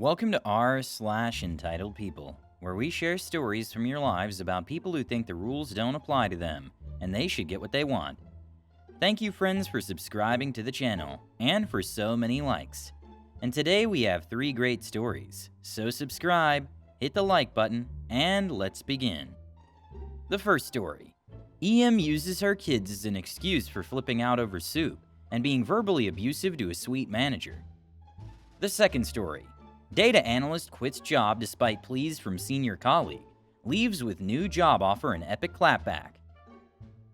Welcome to r/entitled people, where we share stories from your lives about people who think the rules don't apply to them, and they should get what they want. Thank you, friends, for subscribing to the channel, and for so many likes. And today we have 3 great stories, so subscribe, hit the like button, and let's begin. The first story. EM uses her kids as an excuse for flipping out over soup and being verbally abusive to a sweet manager. The second story. Data analyst quits job despite pleas from senior colleague, leaves with new job offer and epic clapback.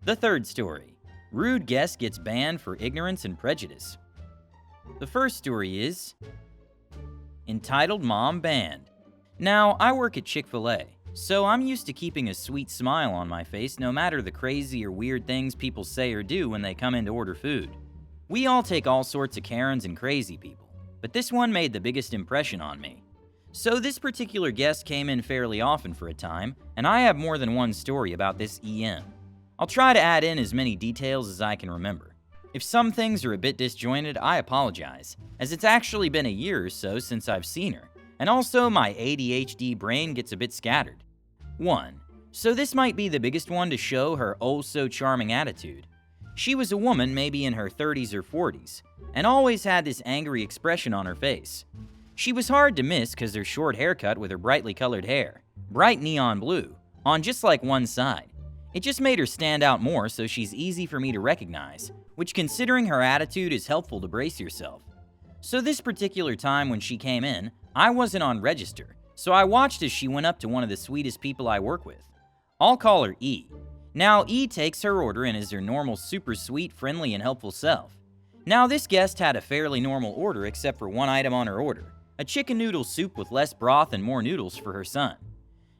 The third story. Rude guest gets banned for ignorance and prejudice. The first story is entitled Mom Banned. Now, I work at Chick-fil-A, so I'm used to keeping a sweet smile on my face no matter the crazy or weird things people say or do when they come in to order food. We all take all sorts of Karens and crazy people, but this one made the biggest impression on me. So this particular guest came in fairly often for a time, and I have more than one story about this EM. I'll try to add in as many details as I can remember. If some things are a bit disjointed, I apologize, as it's actually been a year or so since I've seen her, and also my ADHD brain gets a bit scattered. 1. So this might be the biggest one to show her oh-so-charming attitude. She was a woman maybe in her 30s or 40s, and always had this angry expression on her face. She was hard to miss because her short haircut with her brightly colored hair, bright neon blue, on just like one side. It just made her stand out more, so she's easy for me to recognize, which considering her attitude is helpful to brace yourself. So this particular time when she came in, I wasn't on register, so I watched as she went up to one of the sweetest people I work with. I'll call her E. Now, E takes her order and is her normal super sweet, friendly, and helpful self. Now, this guest had a fairly normal order except for one item on her order, a chicken noodle soup with less broth and more noodles for her son.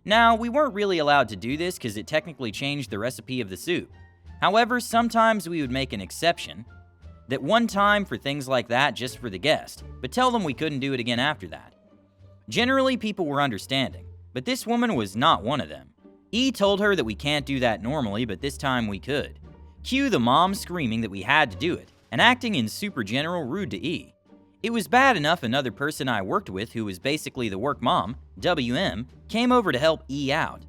Now, we weren't really allowed to do this because it technically changed the recipe of the soup. However, sometimes we would make an exception, that one time for things like that just for the guest, but tell them we couldn't do it again after that. Generally, people were understanding, but this woman was not one of them. E told her that we can't do that normally, but this time we could. Cue the mom screaming that we had to do it, and acting in super general rude to E. It was bad enough another person I worked with, who was basically the work mom, WM, came over to help E out.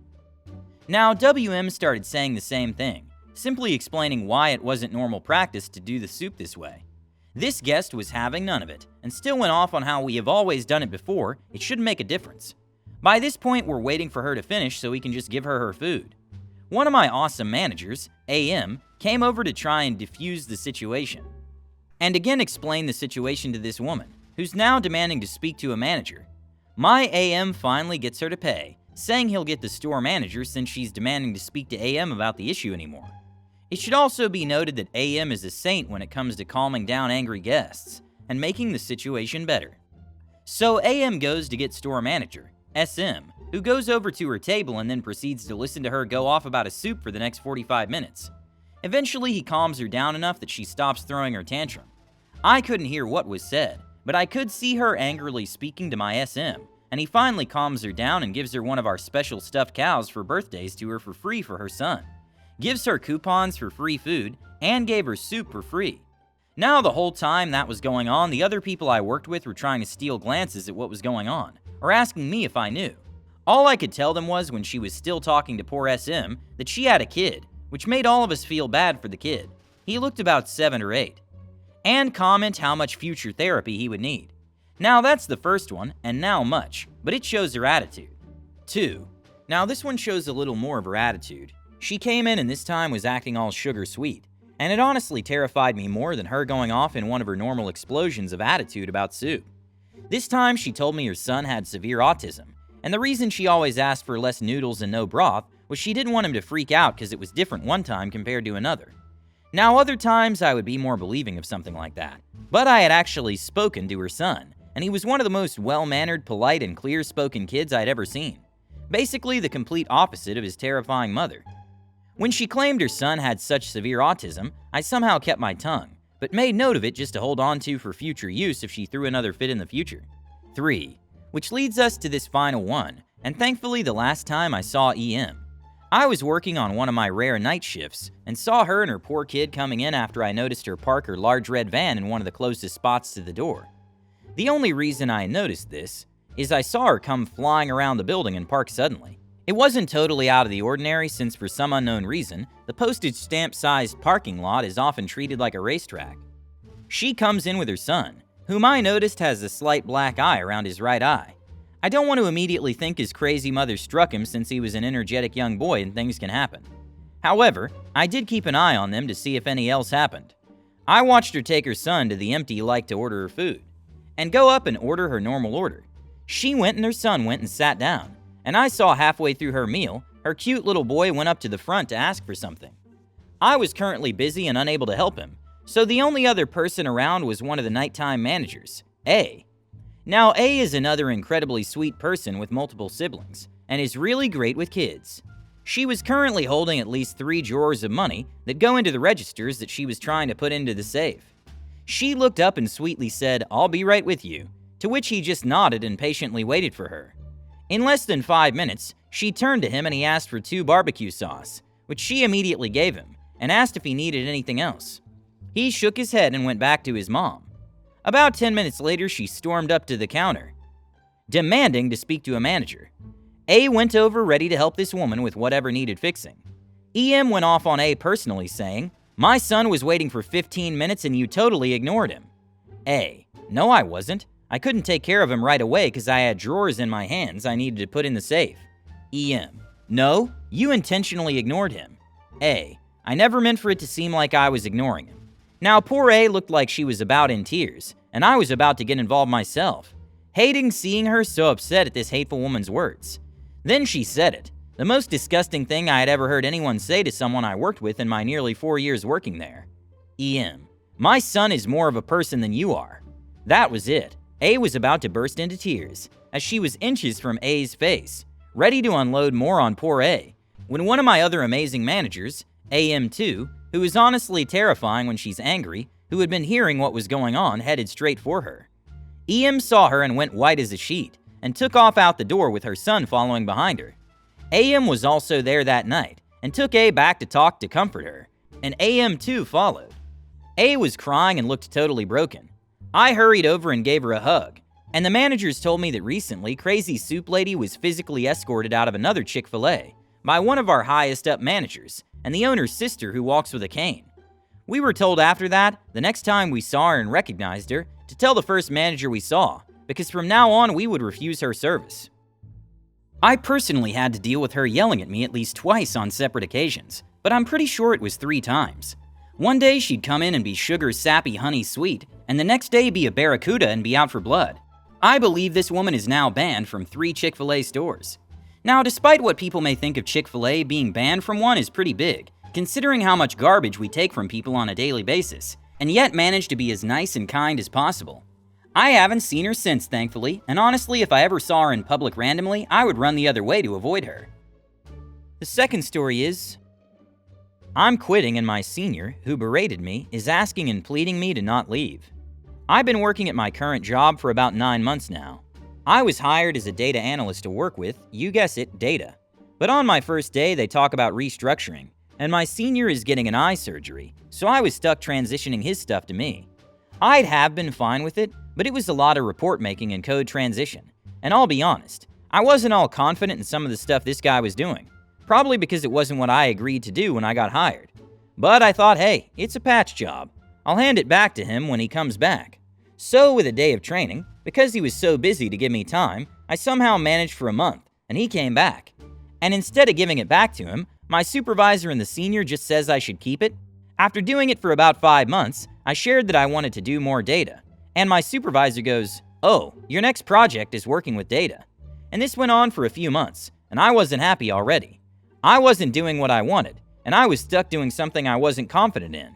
Now, WM started saying the same thing, simply explaining why it wasn't normal practice to do the soup this way. This guest was having none of it, and still went off on how we have always done it before, it shouldn't make a difference. By this point, we're waiting for her to finish so we can just give her her food. One of my awesome managers, AM, came over to try and defuse the situation. And again explain the situation to this woman, who's now demanding to speak to a manager. My AM finally gets her to pay, saying he'll get the store manager since she's demanding to speak to AM about the issue anymore. It should also be noted that AM is a saint when it comes to calming down angry guests and making the situation better. So AM goes to get store manager, SM, who goes over to her table and then proceeds to listen to her go off about a soup for the next 45 minutes. Eventually, he calms her down enough that she stops throwing her tantrum. I couldn't hear what was said, but I could see her angrily speaking to my SM, and he finally calms her down and gives her one of our special stuffed cows for birthdays to her for free for her son. Gives her coupons for free food, and gave her soup for free. Now, the whole time that was going on, the other people I worked with were trying to steal glances at what was going on, or asking me if I knew. All I could tell them was, when she was still talking to poor SM, that she had a kid, which made all of us feel bad for the kid. He looked about 7 or 8. And comment how much future therapy he would need. Now, that's the first one, and now much, but it shows her attitude. 2. Now, this one shows a little more of her attitude. She came in and this time was acting all sugar sweet, and it honestly terrified me more than her going off in one of her normal explosions of attitude about soup. This time she told me her son had severe autism, and the reason she always asked for less noodles and no broth was she didn't want him to freak out because it was different one time compared to another. Now, other times I would be more believing of something like that, but I had actually spoken to her son, and he was one of the most well-mannered, polite, and clear-spoken kids I'd ever seen. Basically the complete opposite of his terrifying mother. When she claimed her son had such severe autism, I somehow kept my tongue, but made note of it just to hold on to for future use if she threw another fit in the future. 3. Which leads us to this final one, and thankfully the last time I saw EM. I was working on one of my rare night shifts, and saw her and her poor kid coming in after I noticed her park her large red van in one of the closest spots to the door. The only reason I noticed this is I saw her come flying around the building and park suddenly. It wasn't totally out of the ordinary since for some unknown reason, the postage stamp-sized parking lot is often treated like a racetrack. She comes in with her son, whom I noticed has a slight black eye around his right eye. I don't want to immediately think his crazy mother struck him since he was an energetic young boy and things can happen. However, I did keep an eye on them to see if any else happened. I watched her take her son to the empty like to order her food, and go up and order her normal order. She went and her son went and sat down, and I saw halfway through her meal, her cute little boy went up to the front to ask for something. I was currently busy and unable to help him, so the only other person around was one of the nighttime managers, A. Now, A is another incredibly sweet person with multiple siblings, and is really great with kids. She was currently holding at least 3 drawers of money that go into the registers that she was trying to put into the safe. She looked up and sweetly said, "I'll be right with you," to which he just nodded and patiently waited for her. In less than 5 minutes, she turned to him and he asked for 2 barbecue sauce, which she immediately gave him, and asked if he needed anything else. He shook his head and went back to his mom. About 10 minutes later, she stormed up to the counter, demanding to speak to a manager. A went over ready to help this woman with whatever needed fixing. EM went off on A personally saying, "My son was waiting for 15 minutes and you totally ignored him." A: "No, I wasn't. I couldn't take care of him right away because I had drawers in my hands I needed to put in the safe." EM: "No, you intentionally ignored him." A: "I never meant for it to seem like I was ignoring him." Now, poor A looked like she was about in tears, and I was about to get involved myself, hating seeing her so upset at this hateful woman's words. Then she said it, the most disgusting thing I had ever heard anyone say to someone I worked with in my nearly 4 years working there. EM: "My son is more of a person than you are." That was it. A was about to burst into tears, as she was inches from A's face, ready to unload more on poor A, when one of my other amazing managers, AM2, who is honestly terrifying when she's angry, who had been hearing what was going on, headed straight for her. EM saw her and went white as a sheet, and took off out the door with her son following behind her. AM was also there that night, and took A back to talk to comfort her, and AM2 followed. A was crying and looked totally broken. I hurried over and gave her a hug, and the managers told me that recently Crazy Soup Lady was physically escorted out of another Chick-fil-A by one of our highest up managers, and the owner's sister who walks with a cane. We were told after that, the next time we saw her and recognized her, to tell the first manager we saw, because from now on we would refuse her service. I personally had to deal with her yelling at me at least twice on separate occasions, but I'm pretty sure it was 3 times. One day she'd come in and be sugar sappy honey sweet, and the next day be a barracuda and be out for blood. I believe this woman is now banned from 3 Chick-fil-A stores. Now, despite what people may think of Chick-fil-A, being banned from one is pretty big, considering how much garbage we take from people on a daily basis, and yet manage to be as nice and kind as possible. I haven't seen her since, thankfully, and honestly, if I ever saw her in public randomly, I would run the other way to avoid her. The second story is, I'm quitting and my senior, who berated me, is asking and pleading me to not leave. I've been working at my current job for about 9 months now. I was hired as a data analyst to work with, you guess it, data. But on my first day, they talk about restructuring, and my senior is getting an eye surgery, so I was stuck transitioning his stuff to me. I'd have been fine with it, but it was a lot of report making and code transition. And I'll be honest, I wasn't all confident in some of the stuff this guy was doing, probably because it wasn't what I agreed to do when I got hired. But I thought, hey, it's a patch job. I'll hand it back to him when he comes back. So with a day of training, because he was so busy to give me time, I somehow managed for a month, and he came back. And instead of giving it back to him, my supervisor and the senior just says I should keep it. After doing it for about 5 months, I shared that I wanted to do more data. And my supervisor goes, "Oh, your next project is working with data." And this went on for a few months, and I wasn't happy already. I wasn't doing what I wanted, and I was stuck doing something I wasn't confident in.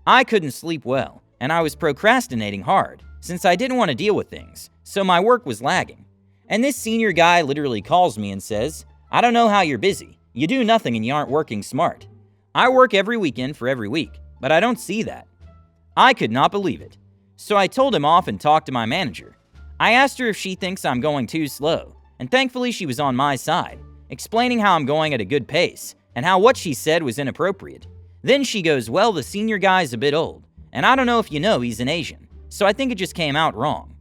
I couldn't sleep well, and I was procrastinating hard, since I didn't want to deal with things, so my work was lagging. And this senior guy literally calls me and says, "I don't know how you're busy. You do nothing and you aren't working smart. I work every weekend for every week, but I don't see that." I could not believe it. So I told him off and talked to my manager. I asked her if she thinks I'm going too slow, and thankfully she was on my side, explaining how I'm going at a good pace, and how what she said was inappropriate. Then she goes, "Well, the senior guy's a bit old, and I don't know if you know he's an Asian, so I think it just came out wrong."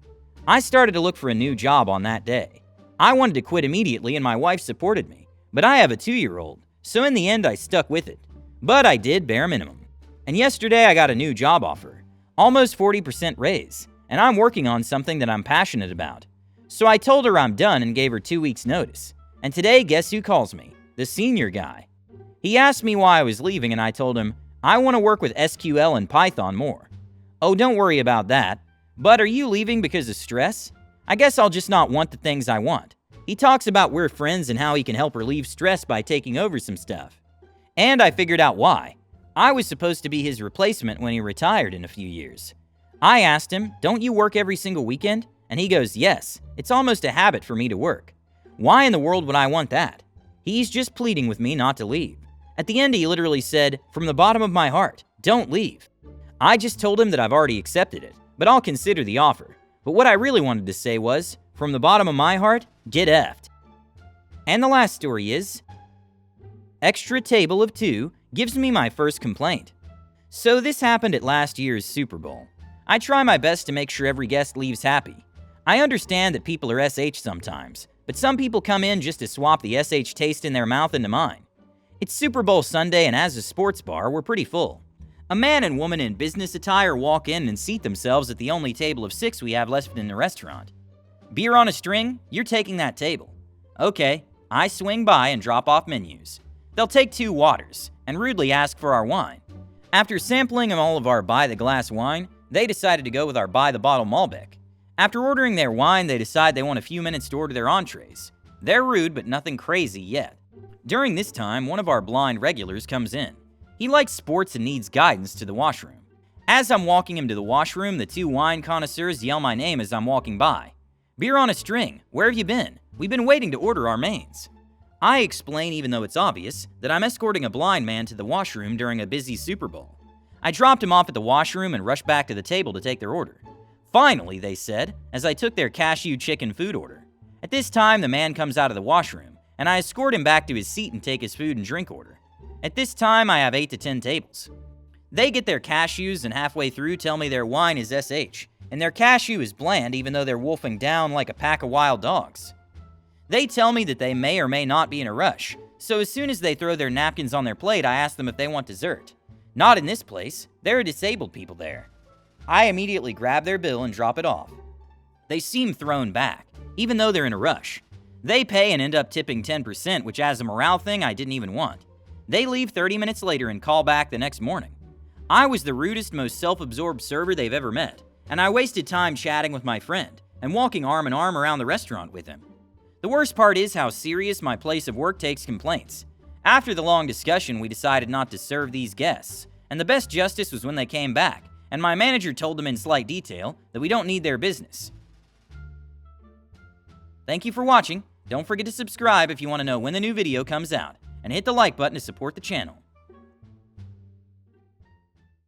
I started to look for a new job on that day. I wanted to quit immediately and my wife supported me, but I have a 2-year-old, so in the end I stuck with it. But I did bare minimum. And yesterday I got a new job offer, almost 40% raise, and I'm working on something that I'm passionate about. So I told her I'm done and gave her 2 weeks notice. And today, guess who calls me? The senior guy. He asked me why I was leaving and I told him, I want to work with SQL and Python more. Oh, don't worry about that. But are you leaving because of stress? I guess I'll just not want the things I want. He talks about we're friends and how he can help relieve stress by taking over some stuff. And I figured out why. I was supposed to be his replacement when he retired in a few years. I asked him, don't you work every single weekend? And he goes, yes, it's almost a habit for me to work. Why in the world would I want that? He's just pleading with me not to leave. At the end, he literally said, from the bottom of my heart, don't leave. I just told him that I've already accepted it, but I'll consider the offer. But what I really wanted to say was, from the bottom of my heart, get effed. And the last story is, extra table of 2 gives me my first complaint. So this happened at last year's Super Bowl. I try my best to make sure every guest leaves happy. I understand that people are SH sometimes, but some people come in just to swap the SH taste in their mouth into mine. It's Super Bowl Sunday and as a sports bar, we're pretty full. A man and woman in business attire walk in and seat themselves at the only table of 6 we have left in the restaurant. Beer on a string? You're taking that table. Okay, I swing by and drop off menus. They'll take 2 waters and rudely ask for our wine. After sampling all of our by-the-glass wine, they decided to go with our by-the-bottle Malbec. After ordering their wine, they decide they want a few minutes to order their entrees. They're rude, but nothing crazy yet. During this time, one of our blind regulars comes in. He likes sports and needs guidance to the washroom. As I'm walking him to the washroom, the 2 wine connoisseurs yell my name as I'm walking by. Beer on a string, where have you been? We've been waiting to order our mains. I explain, even though it's obvious, that I'm escorting a blind man to the washroom during a busy Super Bowl. I dropped him off at the washroom and rushed back to the table to take their order. Finally, they said, as I took their cashew chicken food order. At this time, the man comes out of the washroom, and I escort him back to his seat and take his food and drink order. At this time, I have 8 to 10 tables. They get their cashews and halfway through tell me their wine is SH, and their cashew is bland even though they're wolfing down like a pack of wild dogs. They tell me that they may or may not be in a rush, so as soon as they throw their napkins on their plate, I ask them if they want dessert. Not in this place, there are disabled people there. I immediately grab their bill and drop it off. They seem thrown back, even though they're in a rush. They pay and end up tipping 10%, which as a morale thing I didn't even want. They leave 30 minutes later and call back the next morning. I was the rudest, most self-absorbed server they've ever met, and I wasted time chatting with my friend and walking arm in arm around the restaurant with him. The worst part is how serious my place of work takes complaints. After the long discussion, we decided not to serve these guests, and the best justice was when they came back, and my manager told them in slight detail that we don't need their business. Thank you for watching. Don't forget to subscribe if you want to know when the new video comes out, and hit the like button to support the channel.